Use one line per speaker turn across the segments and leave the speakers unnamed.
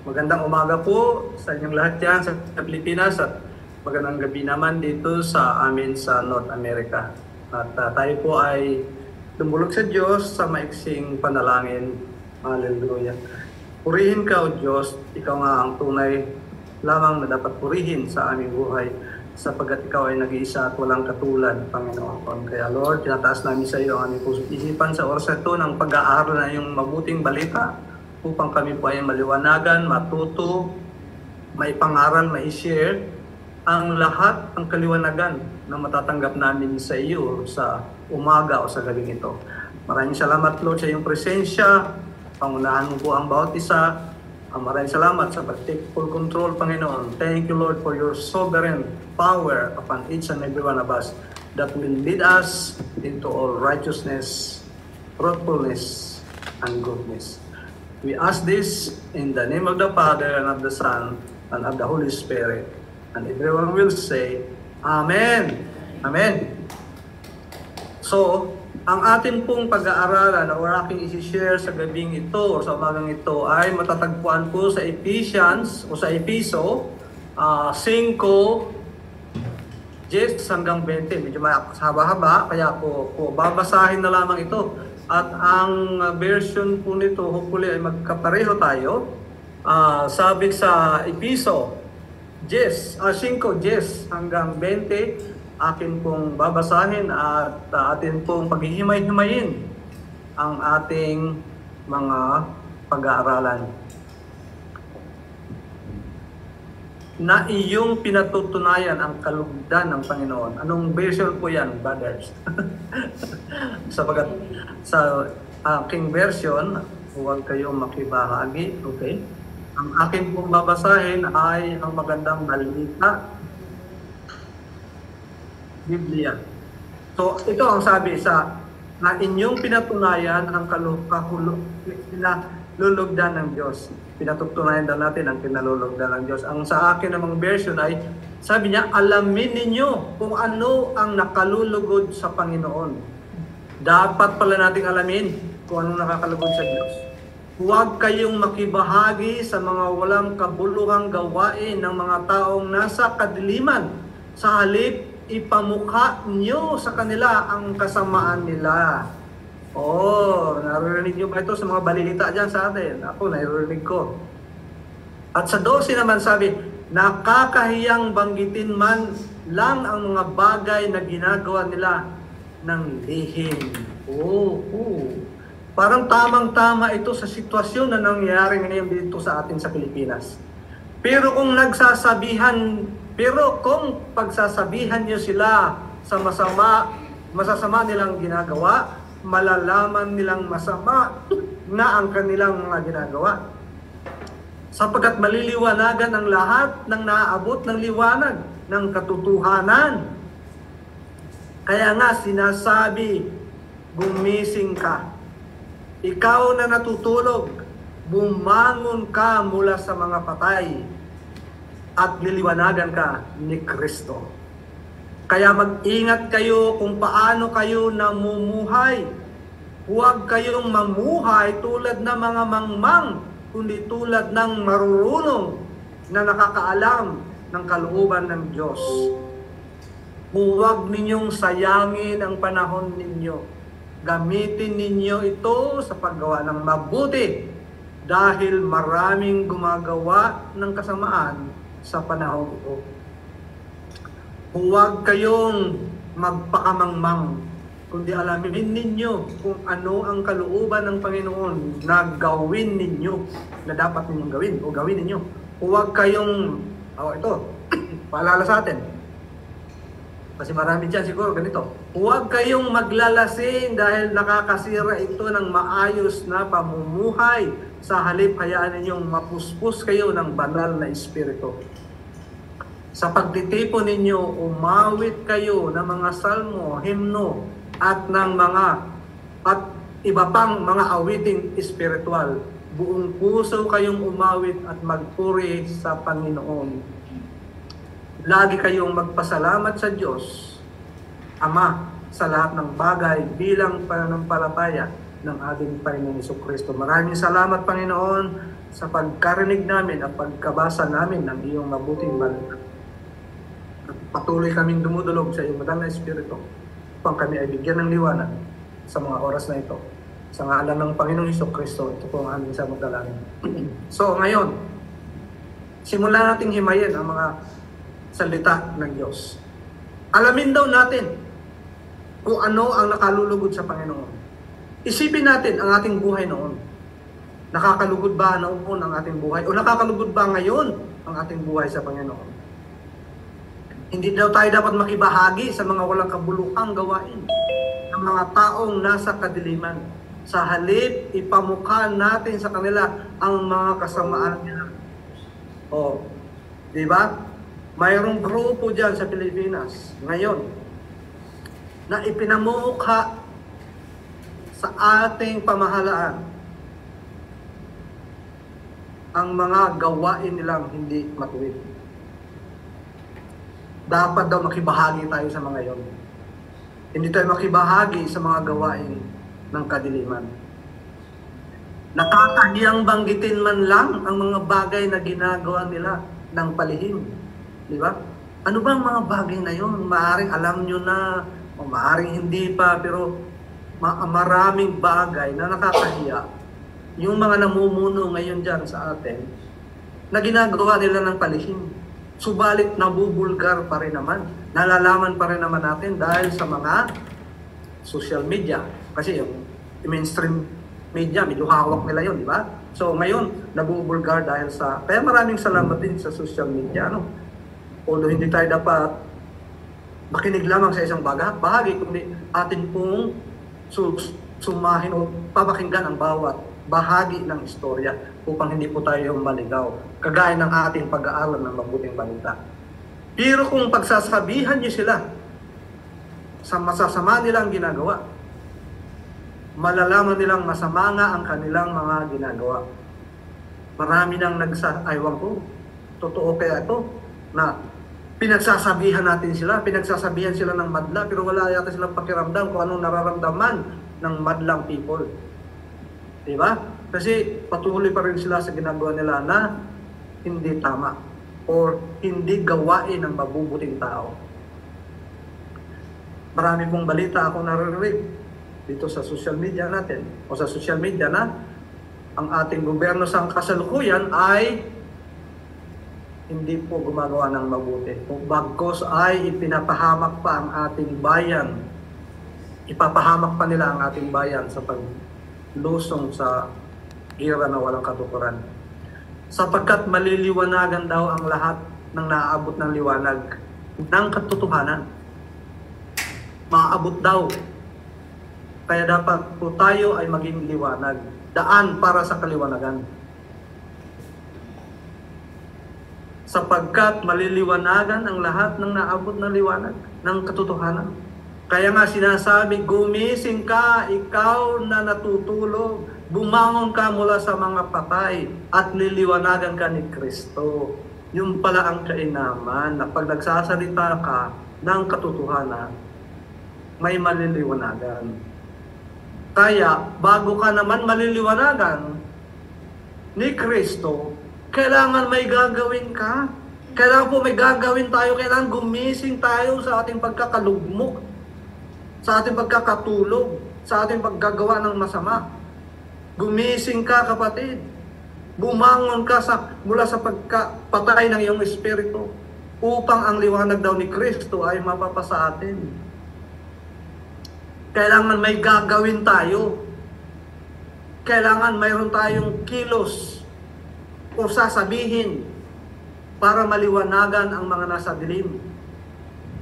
Magandang umaga po sa inyong lahat yan sa Pilipinas at magandang gabi naman dito sa amin sa North America. At tayo po ay dumulog sa Diyos sa maiksing panalangin. Hallelujah. Purihin ka, O Diyos, ikaw nga ang tunay lamang na dapat purihin sa aming buhay sapagkat ikaw ay nag-iisa at walang katulad, Panginoon. Kaya Lord, tinataas namin sa iyo ang aming puso't isipan sa oras na ito ng pag-aaral na yung mabuting balita upang kami po ay maliwanagan, matuto, maipangaral, mai-share ang lahat ng kaliwanagan na matatanggap namin sa iyo sa umaga o sa gabing ito. Maraming salamat, Lord, sa iyong presensya. Pangunahan mo po ang bawat isa. Maraming salamat sa pag-take full control, Panginoon. Thank you, Lord, for your sovereign power upon each and every one of us that will lead us into all righteousness, truthfulness, and goodness. We ask this in the name of the Father, and of the Son, and of the Holy Spirit. And everyone will say, Amen. Amen. So, ang atin pong pag-aaralan o aking isi-share sa gabing ito o sa umagang ito ay matatagpuan po sa Ephesians o sa Episo 5, 10 hanggang 20. Medyo haba-haba, kaya po babasahin na lamang ito. At ang version po nito, hopefully ay magkapareho tayo. Sabi sa Episo 5, 10 hanggang 20, akin pong babasahin at atin pong paghihimay-himayin ang ating mga pag-aaralan. Na iyong pinatutunayan ang kalugdan ng Panginoon. Anong version po yan, brothers? Sapagat sa aking version, huwag kayong makibahagi. Okay? Ang aking pong babasahin ay ang magandang balita, Biblia. So, ito ang sabi sa na inyong pinatunayan ang kinalulugdan ng Diyos. Pinatutunayan daw natin ang kinalulugdan ng Diyos. Ang sa akin namang version ay, sabi niya, alamin ninyo kung ano ang nakalulugod sa Panginoon. Dapat pala nating alamin kung ano nakakalugod sa Diyos. Huwag kayong makibahagi sa mga walang kabuluhang gawain ng mga taong nasa kadiliman. Sa halip, ipamukha nyo sa kanila ang kasamaan nila. Naririnig nyo ba ito sa mga balilita dyan sa atin? Ako, naririnig ko. At sa 12 naman sabi, nakakahiyang banggitin man lang ang mga bagay na ginagawa nila ng lihim. Parang tamang-tama ito sa sitwasyon na nangyayari ngayon dito sa atin sa Pilipinas. Pero kung pagsasabihan niyo sila sa masasama nilang ginagawa, malalaman nilang masama na ang kanilang mga ginagawa. Sapagkat maliliwanagan ang lahat ng naaabot ng liwanag ng katotohanan. Kaya nga sinasabi, gumising ka. Ikaw na natutulog, bumangon ka mula sa mga patay at liliwanagan ka ni Kristo. Kaya mag-ingat kayo kung paano kayo namumuhay. Huwag kayong mamuhay tulad ng mga mangmang, kundi tulad ng marurunong na nakakaalam ng kalooban ng Diyos. Huwag ninyong sayangin ang panahon ninyo. Gamitin ninyo ito sa paggawa ng mabuti dahil maraming gumagawa ng kasamaan sa panahon ito. Huwag kayong magpakamangmang, kundi alamin ninyo kung ano ang kalooban ng Panginoon na gawin ninyo, na dapat ninyong gawin o gawin ninyo. Huwag kayong, ito, paalala sa atin. Kasi marami dyan siguro ganito. Huwag kayong maglalasing dahil nakakasira ito ng maayos na pamumuhay. Sa halip, hayaan ninyong mapuspos kayo ng banal na espiritu. Sa pagtitipon ninyo, umawit kayo ng mga salmo, himno, at iba pang mga awiting espiritual. Buong puso kayong umawit at magpuri sa Panginoon. Lagi kayong magpasalamat sa Diyos, Ama, sa lahat ng bagay bilang pananampalataya ng ating Panginoon Jesucristo. Maraming salamat, Panginoon, sa pagkarinig namin at pagkabasa namin ng iyong mabuting balita. At patuloy kaming dumudulog sa iyong banal na Espiritu upang kami ay bigyan ng liwanag sa mga oras na ito. Sa ngalan ng Panginoong Jesucristo, ito po ang aming samudalangin. So ngayon, simulan nating himayin ang mga salita ng Diyos. Alamin daw natin kung ano ang nakalulugod sa Panginoon. Isipin natin ang ating buhay noon. Nakakalugod ba noon ang ating buhay? O nakakalugod ba ngayon ang ating buhay sa Panginoon? Hindi daw tayo dapat makibahagi sa mga walang kabuluhang gawain ng mga taong nasa kadiliman. Sa halip, ipamukha natin sa kanila ang mga kasamaan nila. O, di ba? Mayroong grupo dyan sa Pilipinas ngayon na ipinamukha sa ating pamahalaan ang mga gawain nilang hindi matuwid. Dapat daw makibahagi tayo sa mga yon. Hindi tayo makibahagi sa mga gawain ng kadiliman. Nakakahiyang banggitin man lang ang mga bagay na ginagawa nila ng palihim. Di ba? Ano bang mga bagay na yon? Maaring alam nyo na, o maaring hindi pa, pero maraming bagay na nakakahiya. Yung mga namumuno ngayon dyan sa atin, na ginagawa nila ng palihim. Subalit nabubulgar pa rin naman. Nalalaman pa rin naman natin dahil sa mga social media. Kasi yung mainstream media, medyo hawak nila yun, di ba? So ngayon, nabubulgar dahil sa... Kaya maraming salamat din sa social media, no? Although hindi tayo dapat makinig lamang sa isang bahagi, kundi atin pong sumahin o papakinggan ang bawat bahagi ng istorya upang hindi po tayo maligaw, kagaya ng ating pag-aaral ng mabuting balita. Pero kung pagsasabihan niyo sila sa masasama nilang ginagawa, malalaman nilang masama nga ang kanilang mga ginagawa. Marami nang aywan ko, totoo kaya ito, na pinagsasabihan natin sila, pinagsasabihan sila ng madla, pero wala yata silang pakiramdam kung anong nararamdaman ng madlang people. Diba? Kasi patuloy pa rin sila sa ginagawa nila na hindi tama or hindi gawain ng mabubuting tao. Marami pong balita ako naririnig dito sa social media natin o sa social media na ang ating gobyerno sa kasalukuyan ay hindi po gumagawa ng mabuti. Kung bagkos ay ipinapahamak pa ang ating bayan, ipapahamak pa nila ang ating bayan sa paglusong sa gira na walang katuturan. Sapagkat maliliwanagan daw ang lahat ng naaabot ng liwanag ng katotohanan. Maaabot daw. Kaya dapat po tayo ay maging liwanag. Daan para sa kaliwanagan. Sapagkat maliliwanagan ang lahat ng naabot ng liwanag ng katotohanan. Kaya nga sinasabi, gumising ka, ikaw na natutulog, bumangon ka mula sa mga patay at liliwanagan ka ni Kristo. Yung pala ang kainaman na pag nagsasalita ka ng katotohanan, may maliliwanagan. Kaya, bago ka naman maliliwanagan ni Kristo, kailangan may gagawin ka. Kailangan po may gagawin tayo. Kailangan gumising tayo sa ating pagkakalugmok, sa ating pagkakatulog, sa ating paggagawa ng masama. Gumising ka, kapatid. Bumangon ka mula sa pagkapatay ng iyong espiritu upang ang liwanag daw ni Kristo ay mapapasa atin. Kailangan may gagawin tayo. Kailangan mayroon tayong kilos o sasabihin para maliwanagan ang mga nasa dilim.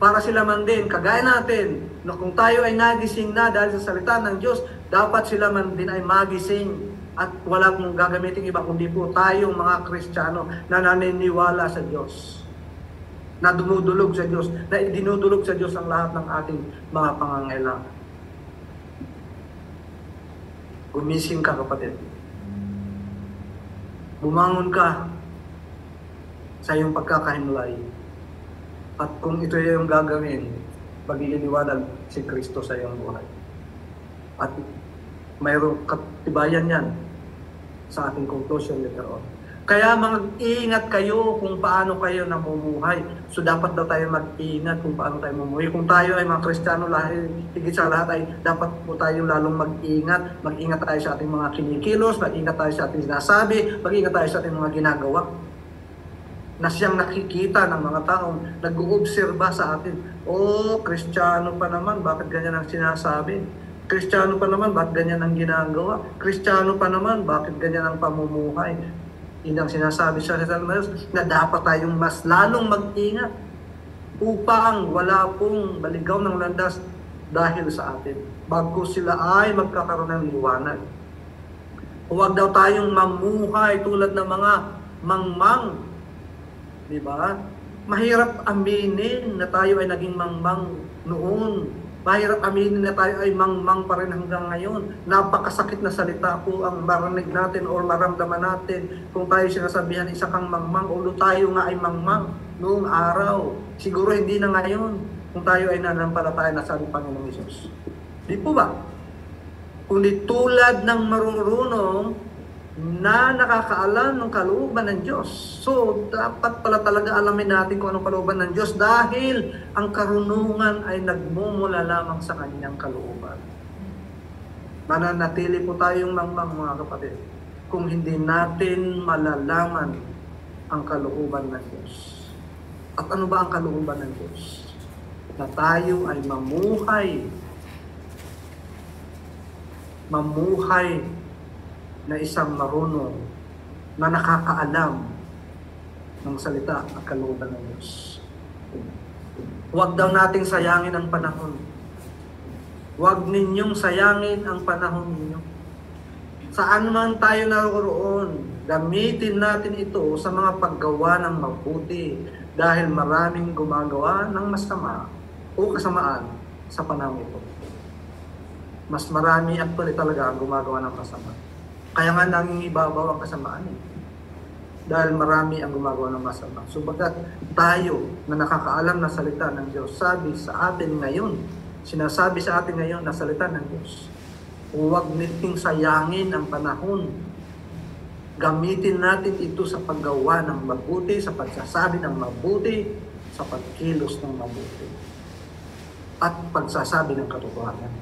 Para sila man din, kagaya natin, na kung tayo ay nagising na dahil sa salita ng Diyos, dapat sila man din ay magising at wala kong gagamitin iba kundi po tayong mga Kristiyano na naniniwala sa Diyos, na dumudulog sa Diyos, na idinudulog sa Diyos ang lahat ng ating mga pangangailangan. Gumising ka, kapatid. Bumangon ka sa iyong pagkakahinlay. At kung ito yung gagawin, magigiliwanag si Kristo sa iyong buhay. At mayroong katibayan yan sa ating conclusion later on. Kaya mag-ingat kayo kung paano kayo namumuhay. So dapat daw tayo mag-ingat kung paano tayo mamumuhay. Kung tayo ay mga Kristiyano, higit sa lahat ay dapat po tayo lalong mag-ingat. Mag-ingat tayo sa ating mga kinikilos, mag-ingat tayo sa ating sinasabi, mag-ingat tayo sa ating mga ginagawa. Na siyang nakikita ng mga taong nag-uobserba sa atin. Oh, Kristiyano pa naman, bakit ganyan ang sinasabi? Kristiyano pa naman, bakit ganyan ang ginagawa? Kristiyano pa naman, bakit ganyan ang pamumuhay? Yun ang sinasabi sa Diyos na dapat tayong mas lalong mag-ingat upang wala pong baligaw ng landas dahil sa atin. Bago sila ay magkakaroon ng liwanag. Huwag daw tayong mamuhay tulad ng mga mangmang. Diba? Mahirap aminin na tayo ay naging mangmang noon. Mahirap aminin na tayo ay mangmang pa rin hanggang ngayon. Napakasakit na salita po ang marinig natin o maramdaman natin kung tayo sinasabihan isa kang mangmang o tayo nga ay mangmang noong araw. Siguro hindi na ngayon kung tayo ay nanampalataya na sa Panginoong Hesus. Di po ba? Kundi tulad ng marurunong na nakakaalam ng kalooban ng Diyos. So, dapat pala talaga alamin natin kung anong kalooban ng Diyos dahil ang karunungan ay nagmumula lamang sa kanyang kalooban. Mananatili po tayong mangmang mga kapatid kung hindi natin malalaman ang kalooban ng Diyos. At ano ba ang kalooban ng Diyos? Na tayo ay mamuhay na isang marunong na nakakaalam ng salita at kalooban ng Diyos. Huwag daw nating sayangin ang panahon. Huwag ninyong sayangin ang panahon ninyo. Saan man tayo naroon, gamitin natin ito sa mga paggawa ng mabuti dahil maraming gumagawa ng masama o kasamaan sa panahon ito. Mas marami actually talaga ang gumagawa ng masama. Kaya nga nanging ibabaw ang kasamaan dahil marami ang gumagawa ng masama. Subagat tayo na nakakaalam na salita ng Diyos, sinasabi sa atin ngayon na salita ng Diyos. Huwag niting sayangin ang panahon. Gamitin natin ito sa paggawa ng mabuti, sa pagsasabi ng mabuti, sa pagkilos ng mabuti. At pagsasabi ng katotohanan.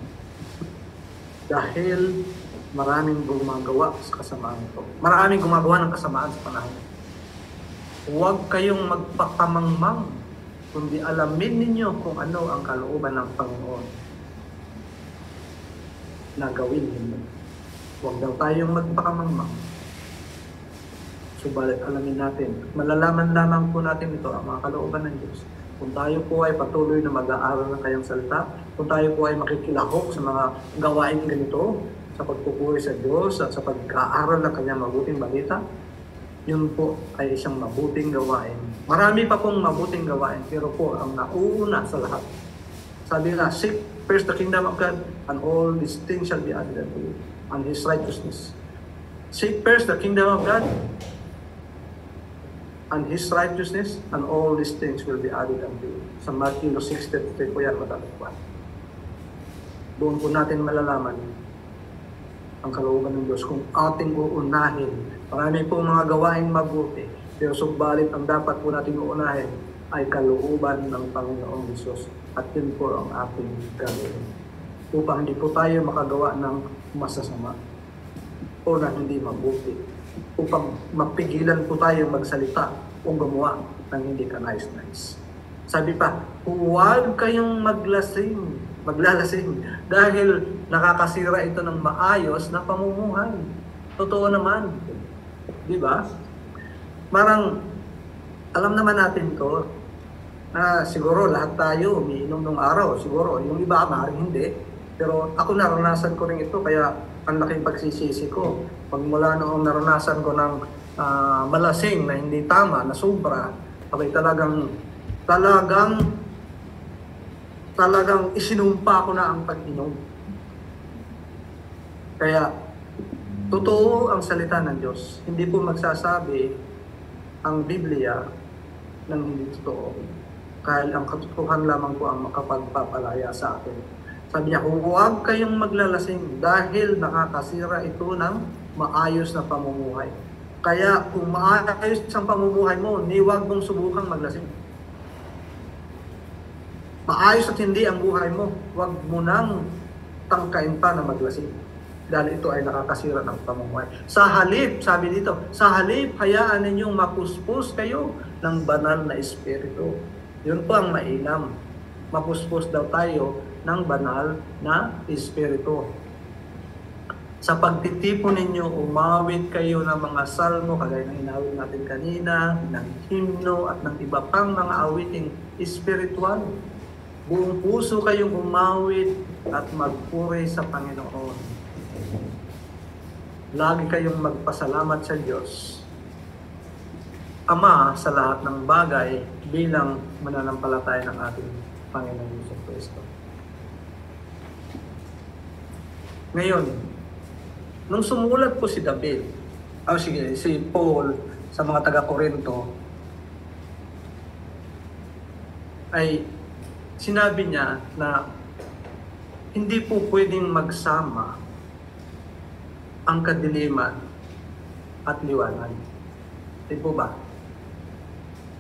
Dahil maraming gumagawa sa kasamaan ito. Maraming gumagawa ng kasamaan sa panahon. Huwag kayong magpakamangmang, kundi alamin ninyo kung ano ang kalooban ng Panginoon na gawin ninyo. Huwag daw tayong magpakamangmang. Subalit alamin natin, malalaman lamang po natin ito ang mga kalooban ng Diyos. Kung tayo po ay patuloy na mag-aaral ng kanyang salita, kung tayo po ay makikilahok sa mga gawain ganito, sa pagpupuri sa Diyos at sa pag-aaral ng kanyang mabuting balita, yun po ay isang mabuting gawain. Marami pa pong mabuting gawain, pero po ang nauuna sa lahat. Sabi na, seek first the kingdom of God, and all these things shall be added unto you, and His righteousness. Seek first the kingdom of God, and His righteousness, and all these things will be added unto you. Sa Matthew 6:33 po yan matatagpuan. Doon po natin malalaman ang kalooban ng Diyos kung ating uunahin. Marami po mga gawain mabuti, pero subalit ang dapat po natin uunahin ay kalooban ng Panginoong Hesus. At yun po ang ating gagawin. Upang hindi po tayo makagawa ng masasama o na hindi mabuti. Upang mapigilan po tayo magsalita o gumawa ng hindi kanais-nais. Sabi pa, huwag kayong maglalasing dahil nakakasira ito ng maayos na pamumuhay. Totoo naman. Di ba? Marang, alam naman natin to na siguro lahat tayo umiinom ng araw. Siguro, yung iba maaaring hindi. Pero ako naranasan ko rin ito, kaya ang laking pagsisisi ko. Pagmula noong naranasan ko ng malasing na hindi tama, na sobra, abay talagang isinumpa ko na ang pag-inom. Kaya, totoo ang salita ng Diyos. Hindi po magsasabi ang Biblia ng hindi totoo. Kahit ang katotohanan lamang po ang makapagpapalaya sa atin. Sabi niya, huwag kayong maglalasing dahil nakakasira ito ng maayos na pamumuhay. Kaya kung maayos ang pamumuhay mo, huwag mong subukang maglasing. Maayos at hindi ang buhay mo, huwag mo nang tangkain pa na maglasing. Dahil ito ay nakakasira ng pamumuhay. Sa halip, sabi dito, sa halip, hayaan ninyong mapuspos kayo ng banal na espiritu. Yun po ang mainam. Mapuspos daw tayo ng banal na espiritu. Sa pagtitipon ninyo, umawit kayo ng mga salmo, kagaya ng inawit natin kanina, ng himno at ng iba pang mga awiting espiritual. Buong puso kayong umawit at magpuri sa Panginoon. Lagi kayong magpasalamat sa Diyos, Ama, sa lahat ng bagay bilang mananampalataya ng ating Panginoon Hesus Kristo. Ngayon, nung sumulat po si David, si Paul sa mga taga-Korinto, ay sinabi niya na hindi po pwedeng magsama ang kadiliman at liwanag. Di po ba?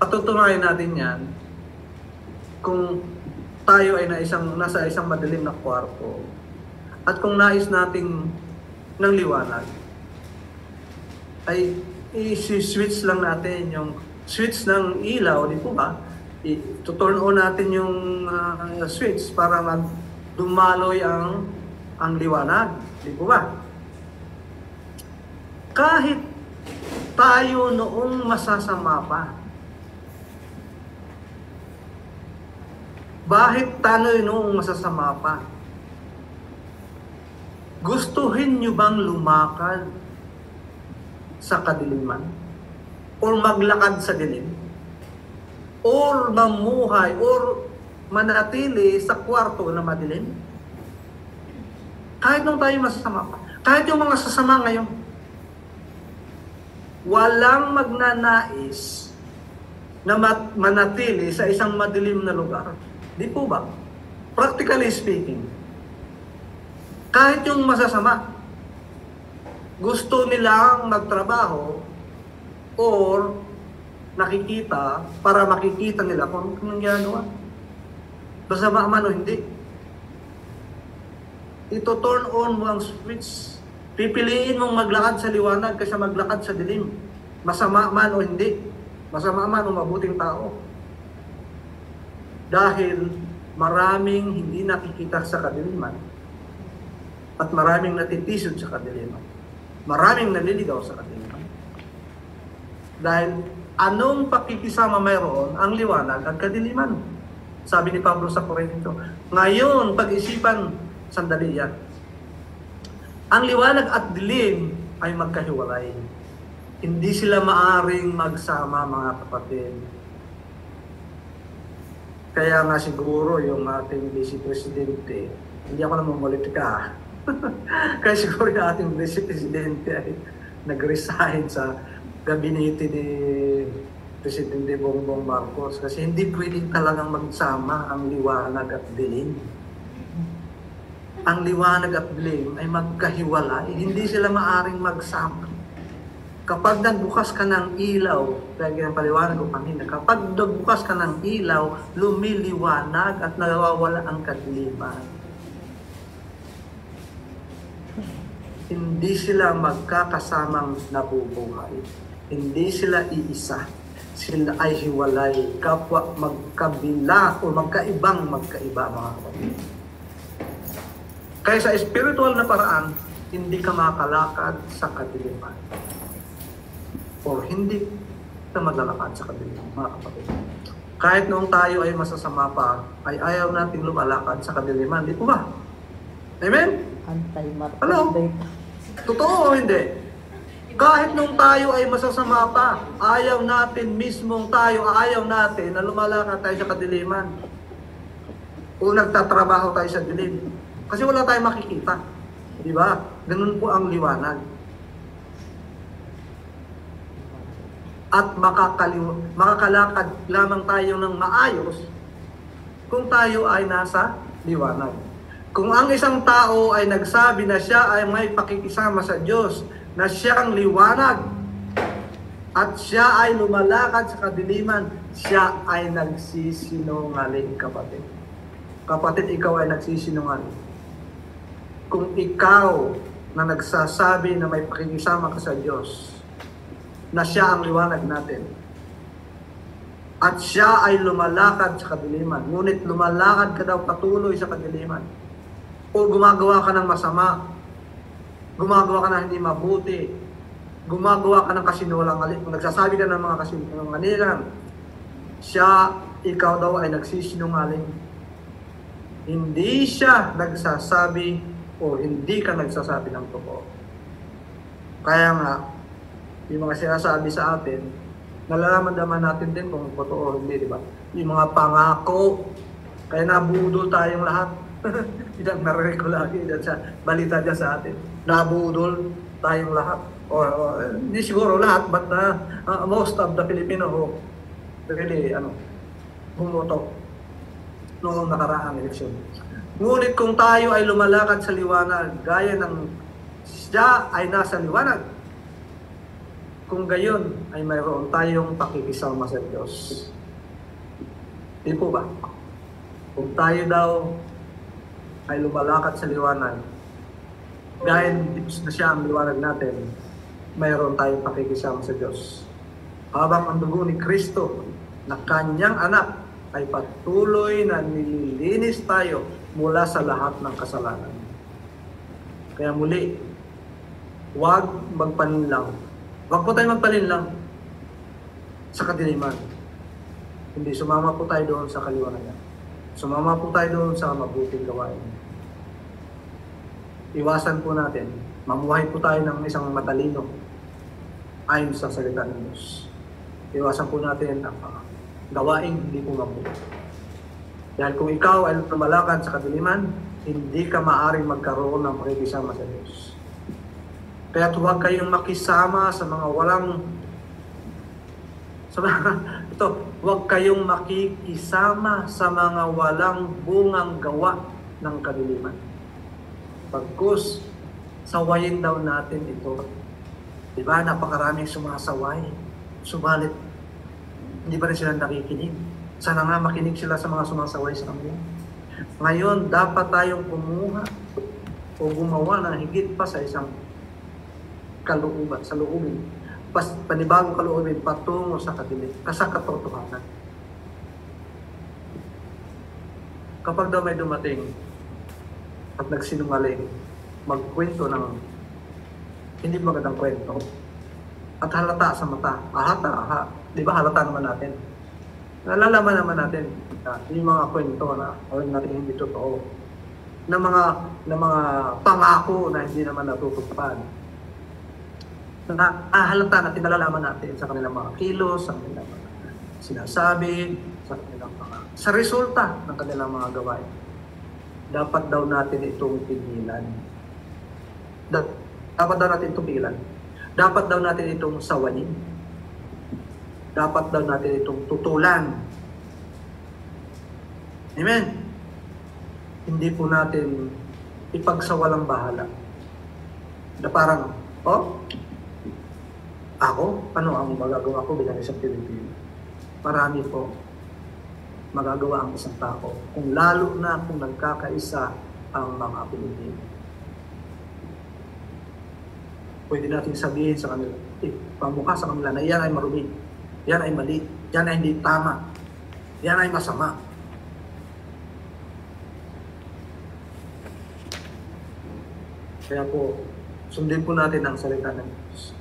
Patutunayan natin yan kung tayo ay nasa isang madilim na kwarto at kung nais nating ng liwanag, ay i-switch lang natin yung switch ng ilaw, di po ba? I-turn on natin yung switch para dumaloy ang liwanag, di po ba? Kahit tayo noong masasama pa, bakit tayo noong masasama pa? Gustuhin nyo bang lumakad sa kadiliman? Or maglakad sa dilim? Or mamuhay? Or manatili sa kwarto na madilim? Kahit nung tayo masasama pa. Kahit yung mga sasama ngayon. Walang magnanais na manatili sa isang madilim na lugar. Di po ba? Practically speaking. Kahit yung masasama, gusto nilang magtrabaho or nakikita para makikita nila kung anong ginagawa. Masama man o hindi. Ito turn on mo ang switch. Pipiliin mong maglakad sa liwanag kaysa maglakad sa dilim. Masama man o hindi. Masama man o mabuting tao. Dahil maraming hindi nakikita sa kadiliman. At maraming natitisod sa kadiliman. Maraming naliligaw sa kadiliman. Dahil anong pakikisama mayroon ang liwanag at kadiliman? Sabi ni Pablo sa Korinto. Ngayon, pag-isipan, sandali yan. Ang liwanag at dilim ay magkahiwalay. Hindi sila maaring magsama, mga kapatid. Kaya nga siguro yung ating Vice Presidente, hindi ako namumulitika. Kaya siguro yung ating Vice Presidente ay nag-resign sa gabinete ni Presidente Bongbong Marcos kasi hindi pwedeng talagang magsama ang liwanag at dilim. Ang liwanag at dilim ay magkahiwalay. Hindi sila maaring magsama. Kapag nagbukas ka ng ilaw, kaya ang paliwanag ko kanina, kapag nagbukas ka ng ilaw, lumiliwanag at nawawala ang kadiliman. Hindi sila magkakasamang nabubuhay. Hindi sila iisa. Sila ay hiwalay. Kapwa magkabila o magkaibang magkaiba, mga kapatid. Kaya sa spiritual na paraan, hindi ka makalakad sa kadiliman. O hindi ka maglalakad sa kadiliman, mga kapatid. Kahit noong tayo ay masasama pa, ay ayaw nating lumalakad sa kadiliman. Di po ba? Amen? Hello? Totoo o hindi? Kahit nung tayo ay masasama pa, ayaw natin ayaw natin na lumalakad tayo sa kadiliman. O nagtatrabaho tayo sa dilim. Kasi wala tayong makikita. Di ba? Ganun po ang liwanag. At makakalakad lamang tayo ng maayos kung tayo ay nasa liwanag. Kung ang isang tao ay nagsabi na siya ay may pakikisama sa Diyos na siyang liwanag at siya ay lumalakad sa kadiliman, siya ay nagsisinungaling, kapatid. Kapatid, ikaw ay nagsisinungaling. Kung ikaw na nagsasabi na may pakikisama ka sa Diyos, na siya ang liwanag natin, at siya ay lumalakad sa kadiliman, ngunit lumalakad ka daw patuloy sa kadiliman, o gumagawa ka ng masama, gumagawa ka ng hindi mabuti, gumagawa ka ng kasinungalingan, nagsasabi ka ng mga kasinungalingan, ikaw daw ay nagsisinungaling. Hindi siya nagsasabi o hindi ka nagsasabi ng totoo. Kaya nga, yung mga sinasabi sa atin, nalalaman naman natin din kung totoo o hindi, di ba? Yung mga pangako, kaya nabudol tayong lahat. Ilang narinig ko lagi dyan sa balita dyan sa atin. Nabudol tayong lahat. Hindi siguro lahat, but most of the Filipino who really, bumoto noong nakaraang eleksyon. Ngunit kung tayo ay lumalakad sa liwanag, gaya ng siya ay nasa liwanag, kung gayon ay mayroon tayong pakikisama sa Diyos. Di po ba? Kung tayo daw ay lumalakad sa liwanag, gaya na siya ang liwanag natin, mayroon tayong pakikisama sa Diyos. Habang ang dugo ni Kristo na kanyang anak ay patuloy na nililinis tayo mula sa lahat ng kasalanan. Kaya muli, huwag magpaninlang. Huwag po tayo magpaninlang sa kadiliman. Hindi, sumama po tayo doon sa kaliwanagan. Sumama po tayo doon sa mabuting gawain. Iwasan po natin, mamuhay po tayo ng isang matalino ayon sa salita ng Diyos. Iwasan po natin ang gawain hindi po mabuti. Dahil kung ikaw ay lumalakad sa kadiliman, hindi ka maaaring magkaroon ng pakikisama sa Diyos. Kaya huwag kayong makisama sa mga huwag kayong makikisama sa mga walang bungang gawa ng kadiliman. Pagkus, sawayin daw natin ito. Diba, napakaraming sumasaway. Subalit, hindi pa rin sila nakikinig. Sana nga makinig sila sa mga sumasaway sa kanila. Ngayon, dapat tayong kumuha o gumawa ng higit pa sa isang kalooban, sa loobin. Panibagong kalooban patungo sa katotohanan. Kapag daw may dumating at nagsinungaling, magkwento ng hindi magandang kwento at halata sa mata. Di ba halata naman natin? Nalalaman naman natin yung mga kwento na alam natin hindi totoo, na mga pangako na hindi naman natutupad. Halata natin, nalalaman natin sa kanilang mga kilos, sa kanilang mga sinasabi, sa resulta ng kanilang mga gawain. Dapat daw natin itong pigilan. Dapat daw natin itong pigilan. Dapat daw natin itong sawayin. Dapat daw natin itong tutulan. Amen? Hindi po natin ipagsawalang bahala. Na parang, ano ang magagawa ko bilang isang Pilipino? Marami po magagawa ang isang tao, kung lalo na kung nagkakaisa ang mga Pilipino. Pwede natin sabihin sa kanila, pamukha sa kanila na yan ay marumi, yan ay mali, yan ay hindi tama, yan ay masama. Kaya po, sundin po natin ang salita ng Diyos.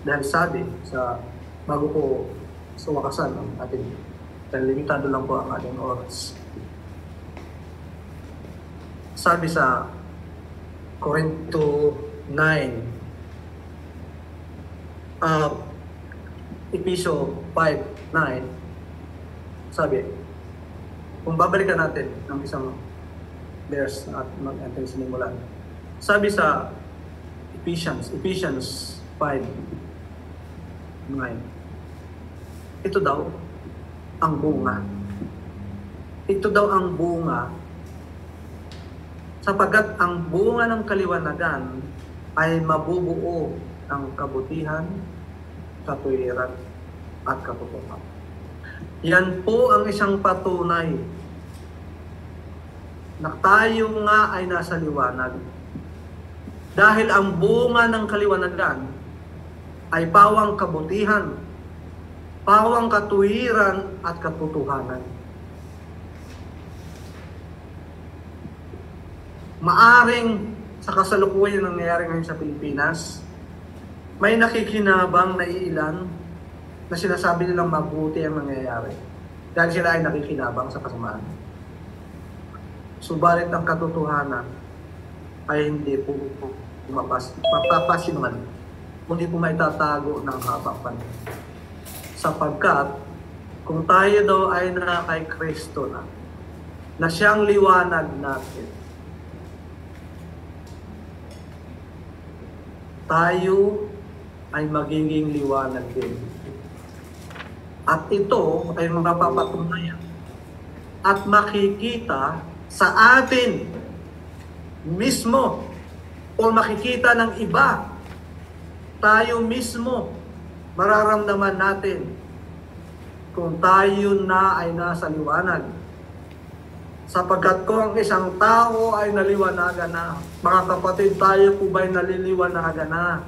Dahil sabi bago po sa wakasan ng ating, dahil limitado lang po ang ating oras. Sabi sa Corinto 9, Episyo 5:9, sabi, kung babalikan natin ng isang verse at mag-enter sinimulan. Sabi sa Ephesians 5:9, ito daw ang bunga. Ito daw ang bunga Sapagkat ang bunga ng kaliwanagan ay mabubuo ng kabutihan, katuwiran, at katotohanan. Yan po ang isang patunay na tayo nga ay nasa liwanag. Dahil ang bunga ng kaliwanagan ay pawang kabutihan, pawang katuwiran, at katotohanan. Maaring sa kasalukuyan ng nangyayari ngayon sa Pilipinas, may nakikinabang na ilan na sinasabi nilang mabuti ang nangyayari dahil sila ay nakikinabang sa kasamaan. Subalit ang katotohanan ay hindi po mapapasinungan, hindi po maitatago ng habang panahon. Sapagkat kung tayo daw ay na kay Kristo na siyang liwanag natin, tayo ay magiging liwanag din. At ito ay mapapatunayan at makikita sa atin mismo o makikita ng iba. Tayo mismo mararamdaman natin kung tayo na ay nasa liwanag. Sapagkat kung ang isang tao ay naliwanagan na, mga kapatid, tayo po ba'y naliliwanagan na?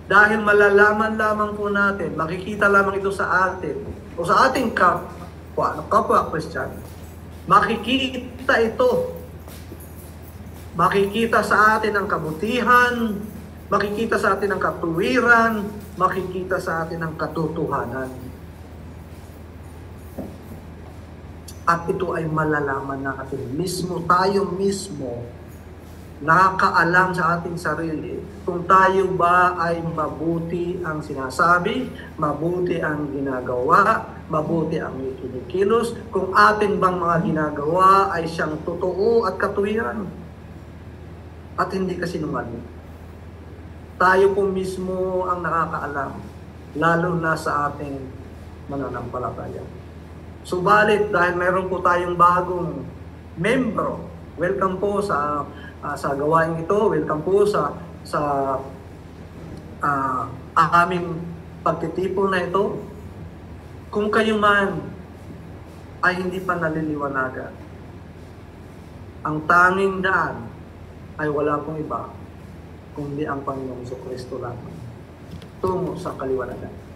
Dahil malalaman lamang po natin, makikita lamang ito sa atin, o sa ating kapwa Christian, makikita ito. Makikita sa atin ang kabutihan, makikita sa atin ang katuwiran, makikita sa atin ang katotohanan. At ito ay malalaman natin mismo, tayo mismo, nakakaalam sa ating sarili kung tayo ba ay mabuti ang sinasabi, mabuti ang ginagawa, mabuti ang kinikilos, kung ating bang mga ginagawa ay siyang totoo at katuwiran at hindi kasinungaling. Tayo po mismo ang nakakaalam, lalo na sa ating mananampalataya. Subalit, dahil mayroon po tayong bagong membro, welcome po sa gawain ito, welcome po sa aming pagtitipon na ito. Kung kayo man ay hindi pa naliliwanagan, ang tanging daan ay wala pong iba, kundi ang Panginoong Jesucristo lamang, tungo sa kaliwanagan.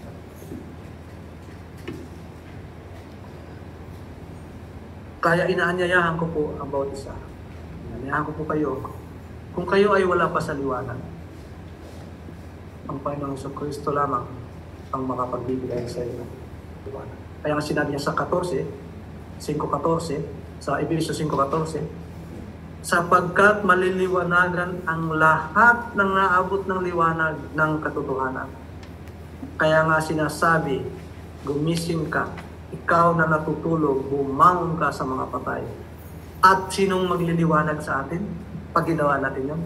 Kaya inaanyayahan ko po ang bawat isa. Inaanyayahan ko po kayo. Kung kayo ay wala pa sa liwanag, ang Panginoong Jesucristo lamang ang makapagbibigay sa iyo ng liwanag. Kaya nga sinabi niya sa 5:14, sa Efesios 5:14, sapagkat maliliwanagan ang lahat ng naabot ng liwanag ng katotohanan. Kaya nga sinasabi, gumising ka, ikaw na natutulog, bumangon ka sa mga patay. At sinong magliliwanag sa atin pag ginawa natin yun?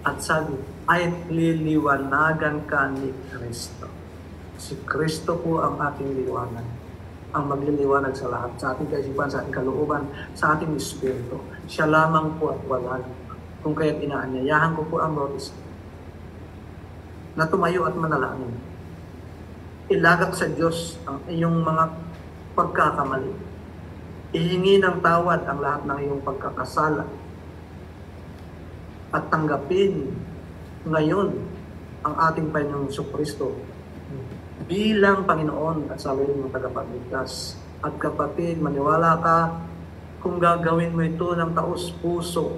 At sabi, ay liliwanagan ka ni Kristo. Si Kristo po ang ating liwanag, ang magliliwanag sa lahat, sa ating kaisipan, sa ating kalooban, sa ating espiritu. Siya lamang po at walang. Kung kaya't inaanyayahan ko po ang bawat isa na tumayo at manalangin. Ilagak sa Diyos ang iyong mga pagkakamali. Ihingi ng tawad ang lahat ng iyong pagkakasala at tanggapin ngayon ang ating Panginoong Jesucristo bilang Panginoon at sarili mong tagapagligtas. At kapatid, maniwala ka kung gagawin mo ito ng taos-puso.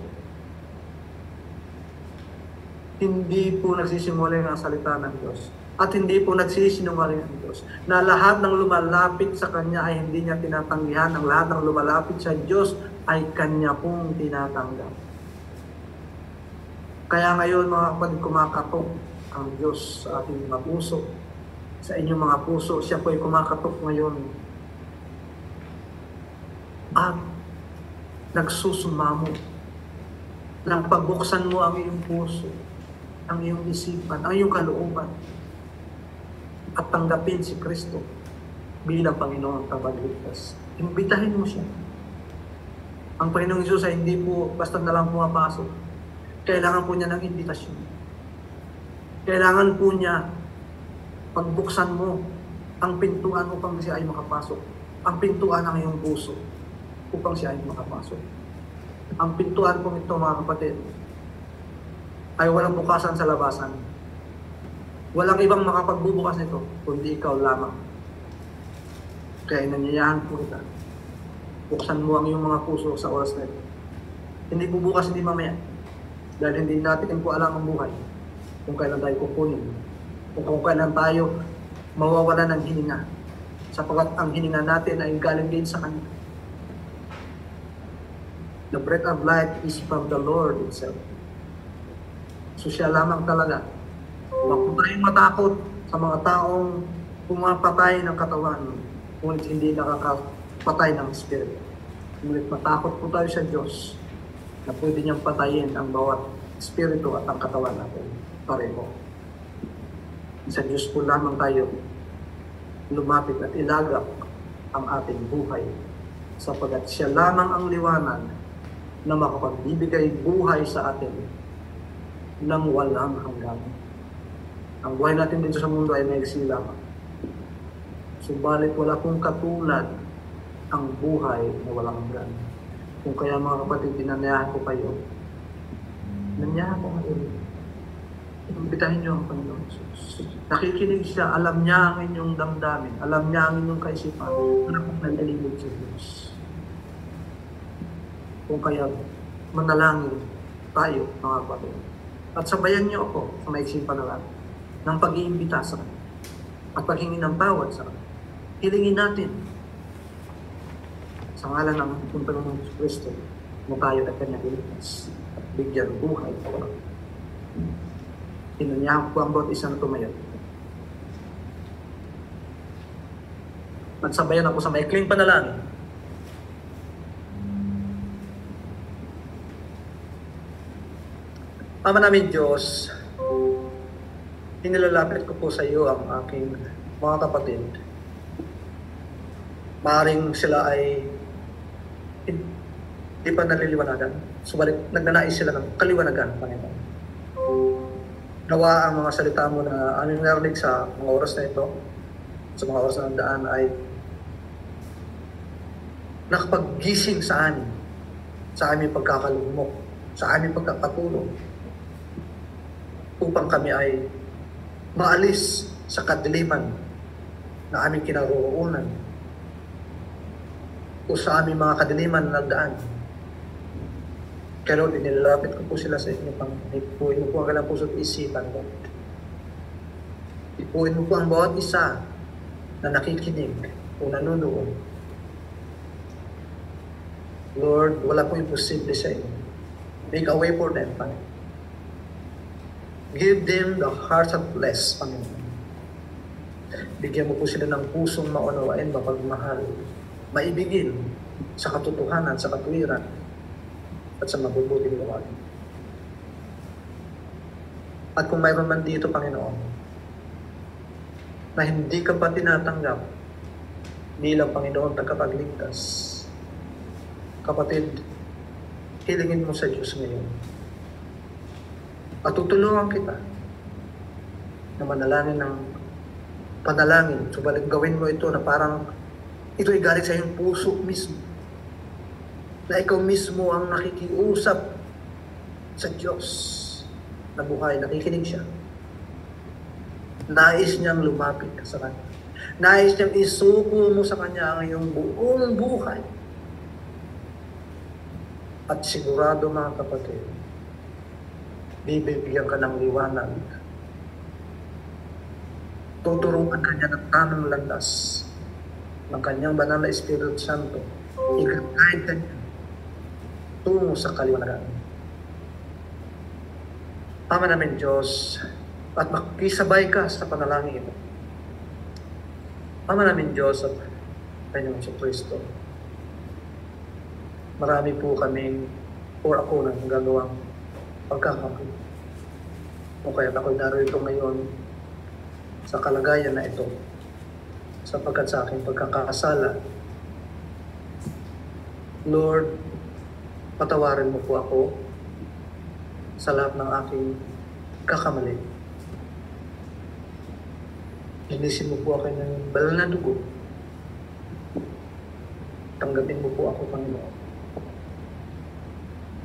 Hindi po nagsisimula ang salita ng Diyos. At hindi po nagsisinungaling ang Diyos. Na lahat ng lumalapit sa Kanya ay hindi niya tinatanggihan. Ang lahat ng lumalapit sa Diyos ay Kanya pong tinatanggap. Kaya ngayon mga kapatid, kumakatok ang Diyos sa ating mga puso. Sa inyong mga puso, siya po ay kumakatok ngayon. At nagsusumamo. Nang pagbuksan mo ang iyong puso, ang iyong isipan, ang iyong kalooban, at tanggapin si Kristo bilang Panginoon at tagapagligtas. Imbitahin mo siya. Ang Panginoong Hesus ay hindi po basta na lang pumapasok. Kailangan po niya ng invitasyon. Kailangan po niya pagbuksan mo ang pintuan upang siya ay makapasok. Ang pintuan ng iyong puso upang siya ay makapasok. Ang pintuan po ito, mga kapatid, ay walang bukasan sa labasan. Walang ibang makapagbubukas nito, kundi ikaw lamang. Kaya nanyayahan po kita. Buksan mo ang iyong mga puso sa oras na ito. Hindi po bukas, hindi mamaya. Dahil hindi natin po alam ang buhay. Kung kailan tayo kukunin. Kung kailan tayo mawawala ng hininga. Sapagkat ang hininga natin ay galing din sa Kanya. The breath of life is from the Lord Himself. So siya lamang talaga. Huwag tayong matakot sa mga taong pumapatay ng katawan, ngunit hindi nakakapatay ng Espiritu. Ngunit matakot po tayo sa Diyos na pwede niyang patayin ang bawat Espiritu at ang katawan natin. Pareho. Sa Diyos po lamang tayo lumapit at ilagak ang ating buhay sapagkat siya lamang ang liwanag na makapagbibigay buhay sa atin ng walang hanggan. Ang buhay natin dito sa mundo ay maigsi lamang. Subalit wala pong katulad ang buhay na walang hanggan. Kung kaya mga kapatid, dinanayahan ko kayo, nanyahan ko kayo. Imbitahin niyo ang Panginoon Jesus. Nakikinig siya, alam niya ang inyong damdamin, alam niya ang inyong kaisipan, na kung nalilingid sa Diyos. Kung kaya, manalangin tayo, mga kapatid. At sabayan niyo ako sa maiksing panalangin ng pag-iimbita sa Kanya at paghingi ng tawad sa Kanya. Hilingin natin sa ngalan ng Panginoong Kristo na tayo at Kanya iligtas at bigyan buhay. Inunyahan ko ang bawat isang tumayo. Magsabayan ako sa maikling panalangin. Ama namin Diyos, inilalapit ko po sa iyo ang aking mga kapatid. Maaring sila ay hindi pa naliliwanagan. Subalit nagnanais sila ng kaliwanagan, Panginoon. Nawa ang mga salita mo na aming narinig sa mga oras na ito, sa mga oras na daan ay nakapaggising sa amin, sa aming pagkakalugmok, sa aming pagkakatulong, upang kami ay maalis sa kadiliman na aming kinaroroonan o sa aming mga kadiliman na daan. Kaya Lord, inilalapit ko po sila sa inyo pang ipuin mo po ang kailang puso't isipan ko. Ipuin mo po ang bawat isa na nakikinig o nanunood. Lord, wala pong imposible sa inyo. Make a way for them, Panginoon. Give them the hearts of flesh, Panginoon. Bigyan mo po sila ng pusong maunawain, mapagmahal, maibigin sa katotohanan, sa katuwiran, at sa mabubuting gawain. At kung mayroon man dito, Panginoon, na hindi ka pa tinatanggap bilang Panginoon tagapagligtas, kapatid, hilingin mo sa Diyos ngayon. At tutulungan kita na manalangin ng panalangin. Subalit gawin mo ito na parang ito ay galing sa iyong puso mismo. Na ikaw mismo ang nakikiusap sa Diyos na buhay. Nakikinig siya. Nais niyang lumapit ka sa Kanya. Nais niyang isuko mo sa Kanya ang iyong buong buhay. At sigurado mga kapatid, bibigyan ka ng liwanag. Tuturuan ka niya ng tamang landas ng Kanyang banal na Espiritu Santo. I-guide ka niya tungo sa kaliwanagan. Ama namin Diyos, at makisabay ka sa panalangin ito. Ama namin Diyos at Panginoon sa Kristo, marami po kaming or ako nang gagawang pagkakamali. O kaya ako'y narito ngayon sa kalagayan na ito sapagkat sa aking pagkakasala. Lord, Patawarin mo po ako sa lahat ng aking kakamali. Linisin mo po ako ng banal na dugo. Tanggapin mo po ako, Panginoon,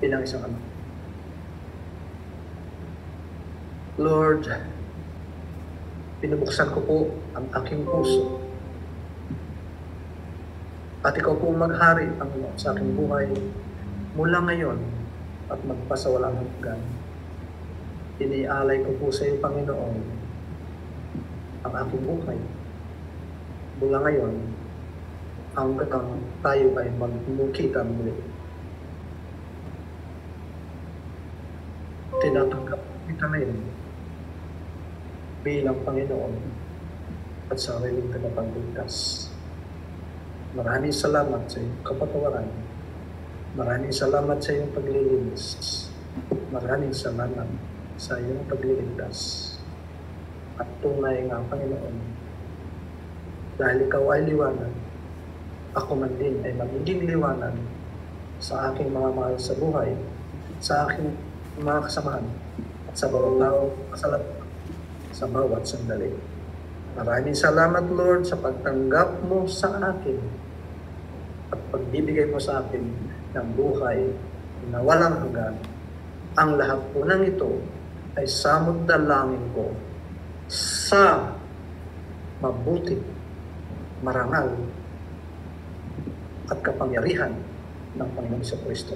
bilang isang anak. Lord, pinubuksan ko po ang aking puso. At ikaw po maghari, Panginoon, sa aking buhay mula ngayon at magpasawalang hanggan. Inialay ko po sa iyo, Panginoon, ang aking buhay mula ngayon hanggang tayo ay magmukita muli. Tinatanggap kita ngayon bilang Panginoon at sariling tagapagligtas. Maraming salamat sa iyong kapatawaran. Maraming salamat sa iyong paglilinis. Maraming salamat sa iyong pagliligtas. At tunay nga, Panginoon, dahil ikaw ay liwanag, ako man din ay magiging liwanag sa aking mga mahal sa buhay, sa aking mga kasamahan, at sa bawat tao, sa bawat sandali. Maraming salamat, Lord, sa pagtanggap mo sa akin at pagbibigay mo sa akin ng buhay na walang hanggan. Ang lahat po ng ito ay samot dalangin ko sa mabuti, marangal, at kapangyarihan ng Panginoon sa Kristo.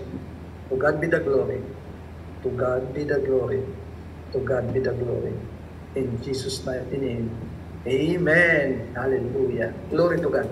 To God be the glory. To God be the glory. To God be the glory. In Jesus' mighty name. Amen. Hallelujah. Glory to God.